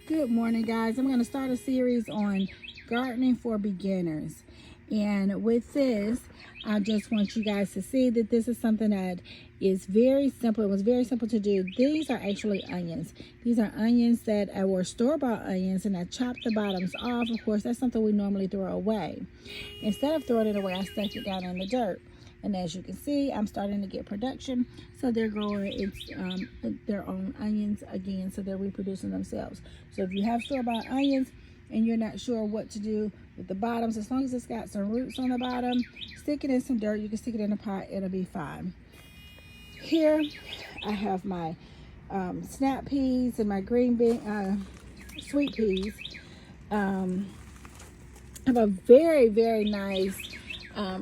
Good morning, guys. I'm going to start a series on gardening for beginners. And with this, I just want you guys to see that this is something that is very simple. It was very simple to do. These are actually onions. These are onions that were store-bought onions, and I chopped the bottoms off. Of course, that's something we normally throw away. Instead of throwing it away, I stuck it down in the dirt. And as you can see, I'm starting to get production. So they're growing their own onions again, so they're reproducing themselves. So if you have store-bought onions and you're not sure what to do with the bottoms, as long as it's got some roots on the bottom, stick it in some dirt. You can stick it in a pot, it'll be fine. Here I have my snap peas and my green bean, sweet peas. I have a very, very nice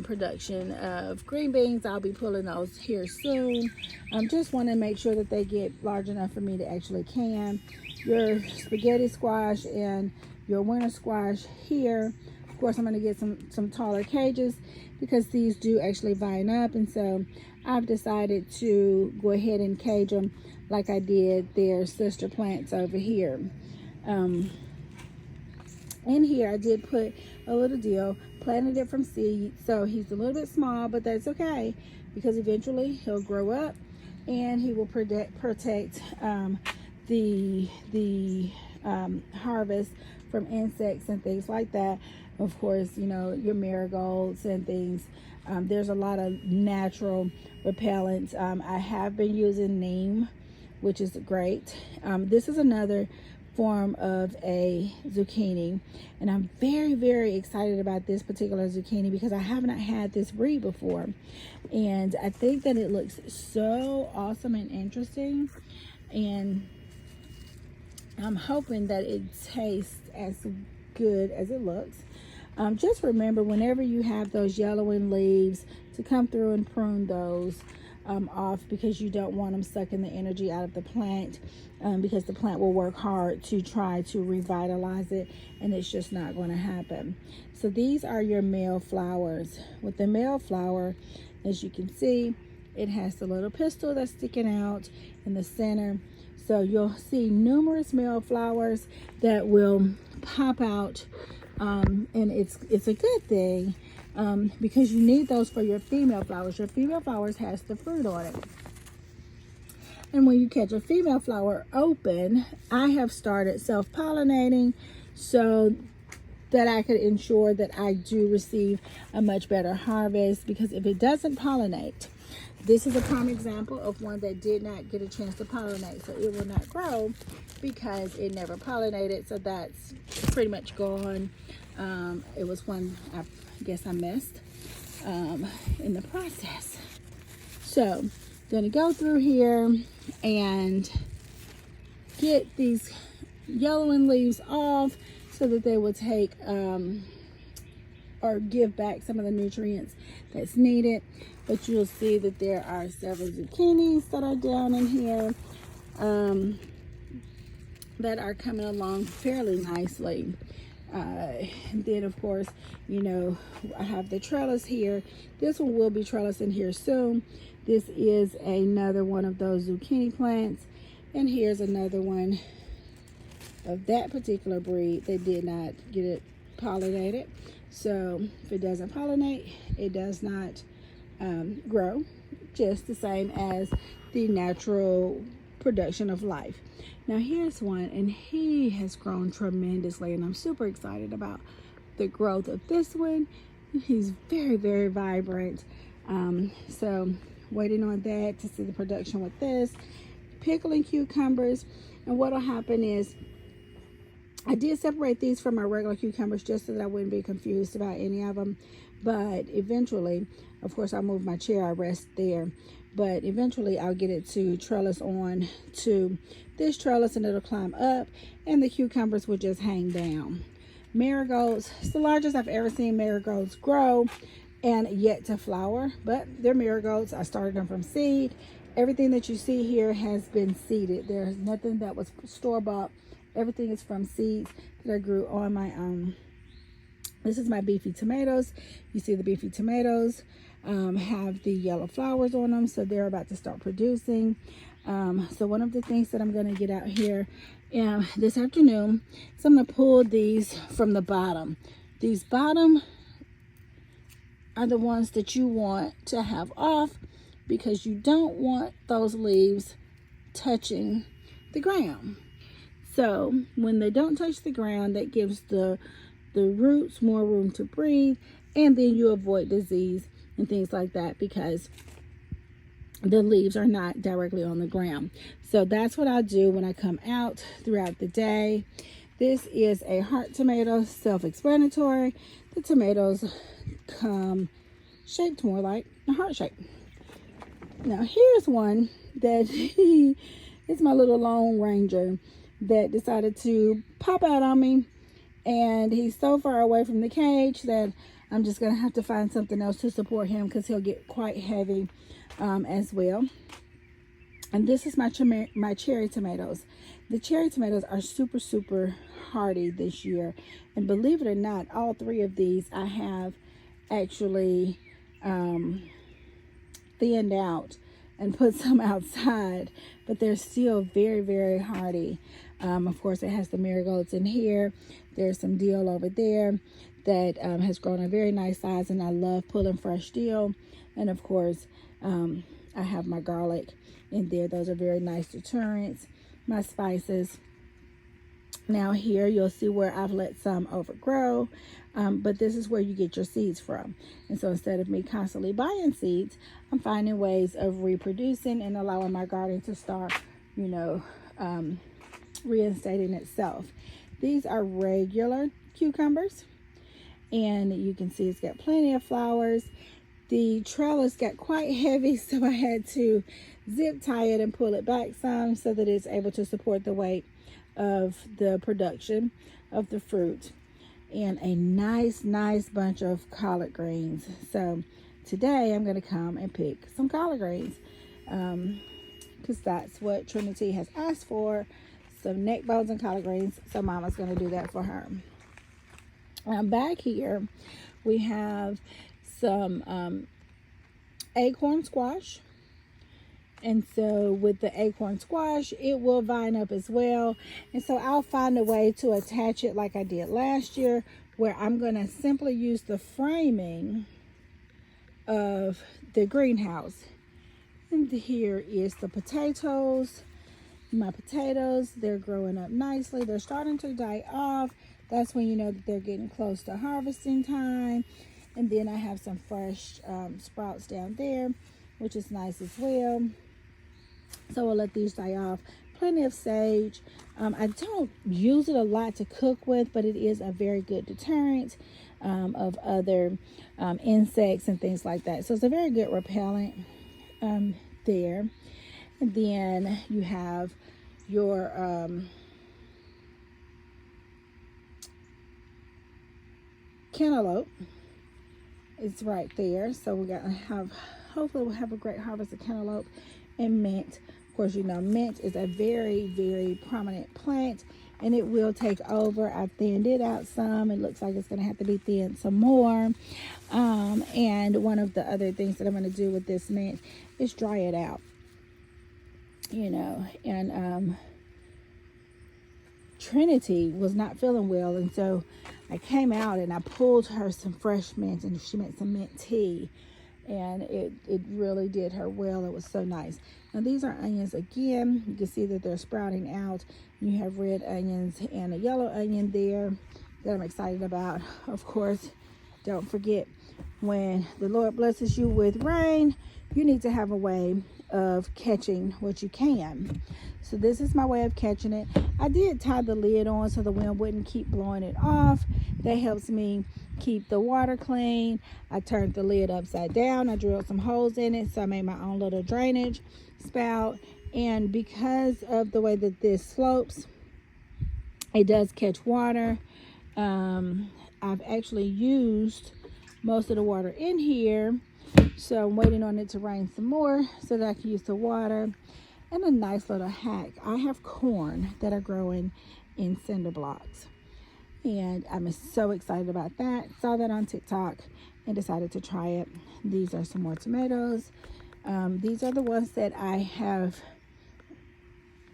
production of green beans. I'll be pulling those here soon. Just want to make sure that they get large enough for me to actually can. Your spaghetti squash and your winter squash here. Of course, I'm going to get some taller cages because these do actually vine up, and so I've decided to go ahead and cage them like I did their sister plants over here. In here I did put a little deal, planted it from seed, so he's a little bit small, but that's okay because eventually he'll grow up and he will protect the harvest from insects and things like that. Of course, you know, your marigolds and things. There's a lot of natural repellents. I have been using neem, which is great. This is another form of a zucchini, and I'm very, very excited about this particular zucchini because I have not had this breed before, and I think that it looks so awesome and interesting, and I'm hoping that it tastes as good as it looks. Just remember, whenever you have those yellowing leaves, to come through and prune those off, because you don't want them sucking the energy out of the plant, because the plant will work hard to try to revitalize it, and it's just not going to happen. So these are your male flowers. With the male flower, as you can see, it has the little pistil that's sticking out in the center. So you'll see numerous male flowers that will pop out, and it's a good thing. Because you need those for your female flowers. Your female flowers has the fruit on it. And when you catch a female flower open, I have started self-pollinating so that I could ensure that I do receive a much better harvest, because if it doesn't pollinate, this is a prime example of one that did not get a chance to pollinate. So it will not grow because it never pollinated. So that's pretty much gone. It was one I guess I missed in the process. So I'm gonna go through here and get these yellowing leaves off so that they will take or give back some of the nutrients that's needed. But you'll see that there are several zucchinis that are down in here that are coming along fairly nicely. And then of course, you know, I have the trellis here. This one will be trellising here soon. This is another one of those zucchini plants, and here's another one of that particular breed that did not get it pollinated. So if it doesn't pollinate, it does not grow, just the same as the natural production of life. Now here's one, and he has grown tremendously, and I'm super excited about the growth of this one. He's very, very vibrant. So waiting on that to see the production with this. Pickling cucumbers, and what'll happen is I did separate these from my regular cucumbers just so that I wouldn't be confused about any of them. But eventually, of course, I'll move my chair, I rest there. But eventually I'll get it to trellis on to this trellis, and it'll climb up, and the cucumbers will just hang down. Marigolds, it's the largest I've ever seen marigolds grow and yet to flower, but they're marigolds. I started them from seed. Everything that you see here has been seeded. There's nothing that was store-bought. Everything is from seeds that I grew on my own. This is my beefy tomatoes. You see the beefy tomatoes. have the yellow flowers on them, so they're about to start producing. So one of the things that I'm going to get out here this afternoon is I'm going to pull these from the bottom. These bottom are the ones that you want to have off, because you don't want those leaves touching the ground. So when they don't touch the ground, that gives the roots more room to breathe, and then you avoid disease and things like that, because the leaves are not directly on the ground. So that's what I'll do when I come out throughout the day. This is a heart tomato, self-explanatory. The tomatoes come shaped more like a heart shape. Now here's one that it's my little Lone Ranger that decided to pop out on me, and he's so far away from the cage that I'm just gonna have to find something else to support him, because he'll get quite heavy as well. And this is my cherry tomatoes. The cherry tomatoes are super hardy this year, and believe it or not, all three of these I have actually thinned out and put some outside, but they're still very hardy. Of course, it has the marigolds in here. There's some dill over there that has grown a very nice size, and I love pulling fresh dill. And of course, I have my garlic in there. Those are very nice deterrents. My spices. Now here you'll see where I've let some overgrow, but this is where you get your seeds from. And so instead of me constantly buying seeds, I'm finding ways of reproducing and allowing my garden to start, you know, reinstating itself. These are regular cucumbers, and you can see it's got plenty of flowers. The trellis got quite heavy, so I had to zip tie it and pull it back some so that it's able to support the weight of the production of the fruit. And a nice bunch of collard greens. So today I'm going to come and pick some collard greens, because that's what Trinity has asked for, some neck bones and collard greens. So Mama's going to do that for her. Back here we have some acorn squash. And so with the acorn squash, it will vine up as well. And so I'll find a way to attach it like I did last year, where I'm going to simply use the framing of the greenhouse. And here is the potatoes. My potatoes, they're growing up nicely. They're starting to die off. That's when you know that they're getting close to harvesting time. And then I have some fresh sprouts down there, which is nice as well. So we'll let these die off. Plenty of sage. I don't use it a lot to cook with, but it is a very good deterrent of other insects and things like that. So it's a very good repellent there. And then you have your cantaloupe. It's right there. So we're gonna have, hopefully we'll have a great harvest of cantaloupe. And mint. Of course, you know, mint is a very prominent plant, and it will take over. I've thinned it out some. It looks like it's going to have to be thinned some more. And one of the other things that I'm going to do with this mint is dry it out. You know, and Trinity was not feeling well, and so I came out and I pulled her some fresh mint, and she made some mint tea. And it really did her well. It was so nice. Now these are onions again. You can see that they're sprouting out. You have red onions and a yellow onion there that I'm excited about. Of course, don't forget, when the Lord blesses you with rain, you need to have a way of catching what you can. So this is my way of catching it. I did tie the lid on so the wind wouldn't keep blowing it off. That helps me keep the water clean. I turned the lid upside down. I drilled some holes in it, so I made my own little drainage spout. And because of the way that this slopes, it does catch water. I've actually used most of the water in here, so I'm waiting on it to rain some more so that I can use the water. And a nice little hack, I have corn that are growing in cinder blocks, and I'm so excited about that. Saw that on TikTok, and decided to try it. These are some more tomatoes. These are the ones that I have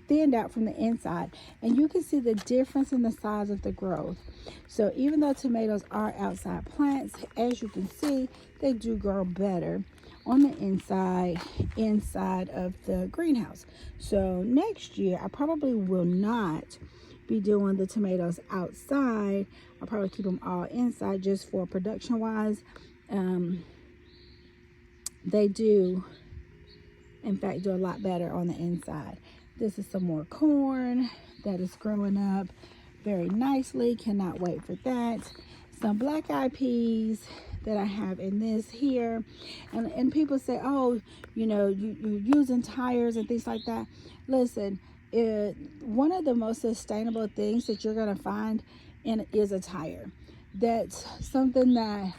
thinned out from the inside, and you can see the difference in the size of the growth. So even though tomatoes are outside plants, as you can see, they do grow better on the inside of the greenhouse. So next year I probably will not be doing the tomatoes outside. I'll probably keep them all inside just for production wise. They do in fact do a lot better on the inside. This is some more corn that is growing up very nicely. Cannot wait for that. Some black-eyed peas that I have in this here. And people say, oh, you know, you're using tires and things like that. Listen, one of the most sustainable things that you're going to find is a tire. That's something that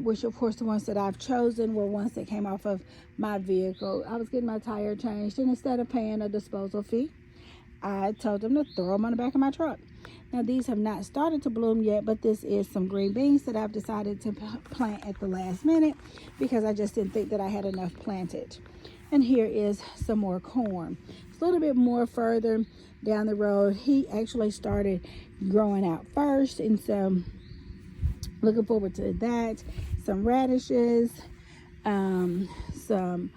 which of course the ones that I've chosen were ones that came off of my vehicle. I was getting my tire changed, and instead of paying a disposal fee, I told them to throw them on the back of my truck. Now these have not started to bloom yet, but this is some green beans that I've decided to plant at the last minute because I just didn't think that I had enough planted. And here is some more corn. It's a little bit more further down the road. He actually started growing out first, and so looking forward to that. Some radishes, some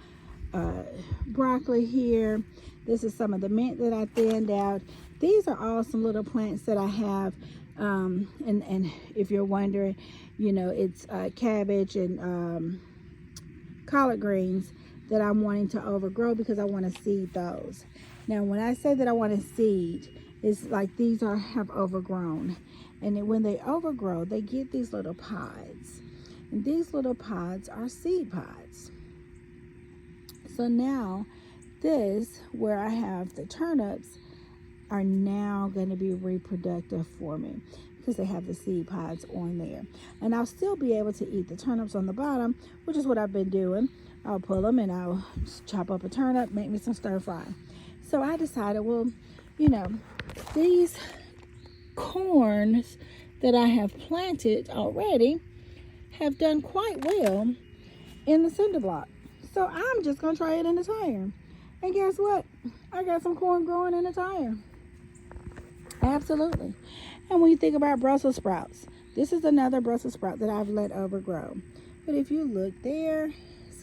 broccoli here. This is some of the mint that I thinned out. These are all some little plants that I have. And if you're wondering, you know, it's cabbage and collard greens that I'm wanting to overgrow because I want to seed those. Now, when I say that I want to seed, it's like these have overgrown. And when they overgrow, they get these little pods. And these little pods are seed pods. So now this, where I have the turnips, are now going to be reproductive for me because they have the seed pods on there. And I'll still be able to eat the turnips on the bottom, which is what I've been doing. I'll pull them and I'll chop up a turnip, make me some stir fry. So I decided, well, you know, these corns that I have planted already have done quite well in the cinder block. So I'm just going to try it in the tire. And guess what? I got some corn growing in the tire. Absolutely. And when you think about Brussels sprouts, this is another Brussels sprout that I've let overgrow. But if you look there,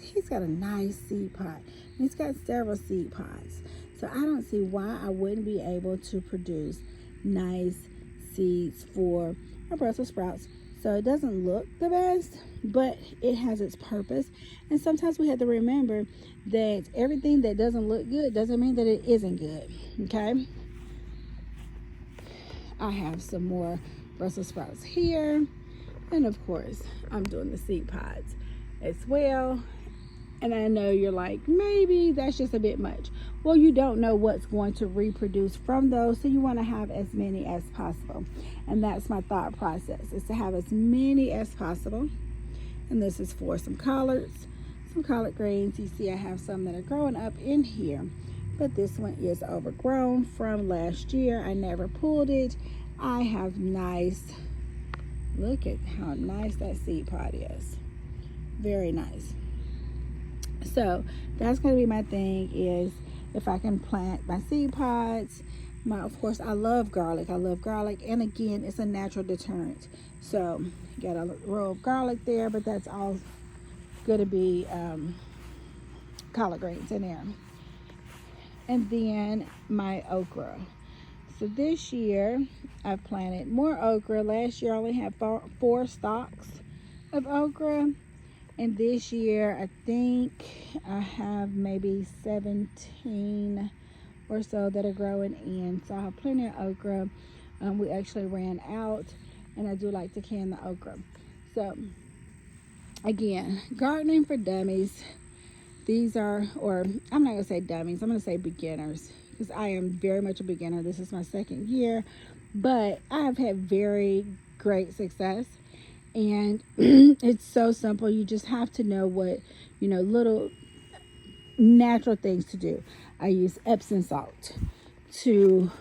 he's got a nice seed pod. He's got several seed pods. So I don't see why I wouldn't be able to produce nice seeds for our Brussels sprouts. So it doesn't look the best, but it has its purpose. And sometimes we have to remember that everything that doesn't look good doesn't mean that it isn't good. Okay. I have some more Brussels sprouts here. And of course, I'm doing the seed pods as well. And I know you're like, maybe that's just a bit much. Well, you don't know what's going to reproduce from those, so you want to have as many as possible. And that's my thought process, is to have as many as possible. And this is for some collards, some collard greens. You see I have some that are growing up in here, but this one is overgrown from last year. I never pulled it. I have nice, look at how nice that seed pod is. Very nice. So that's going to be my thing, is if I can plant my seed pods. Of course, I love garlic. I love garlic. And again, it's a natural deterrent. So got a row of garlic there, but that's all going to be collard greens in there. And then my okra. So this year I've planted more okra. Last year I only had four stalks of okra. And this year, I think I have maybe 17 or so that are growing in. So I have plenty of okra. We actually ran out, and I do like to can the okra. So, again, gardening for dummies. These are, or I'm not going to say dummies, I'm going to say beginners, because I am very much a beginner. This is my second year, but I have had very great success. And it's so simple. You just have to know what, you know, little natural things to do. I use Epsom salt to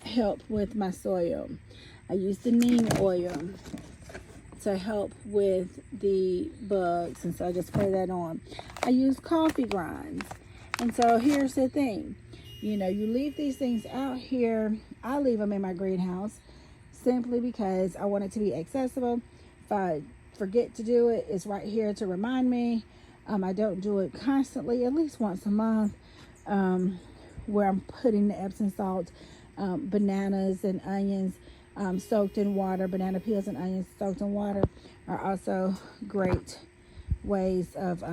help with my soil. I use the neem oil to help with the bugs, and so I just spray that on. I use coffee grinds, and so here's the thing, you know, you leave these things out here. I leave them in my greenhouse simply because I want it to be accessible. If I forget to do it, it's right here to remind me. I don't do it constantly, at least once a month, where I'm putting the Epsom salt. Bananas and onions soaked in water, banana peels and onions soaked in water are also great ways of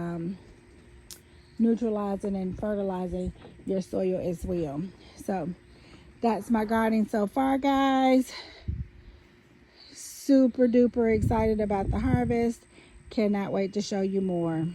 neutralizing and fertilizing your soil as well. So that's my gardening so far, guys. Super duper excited about the harvest. Cannot wait to show you more.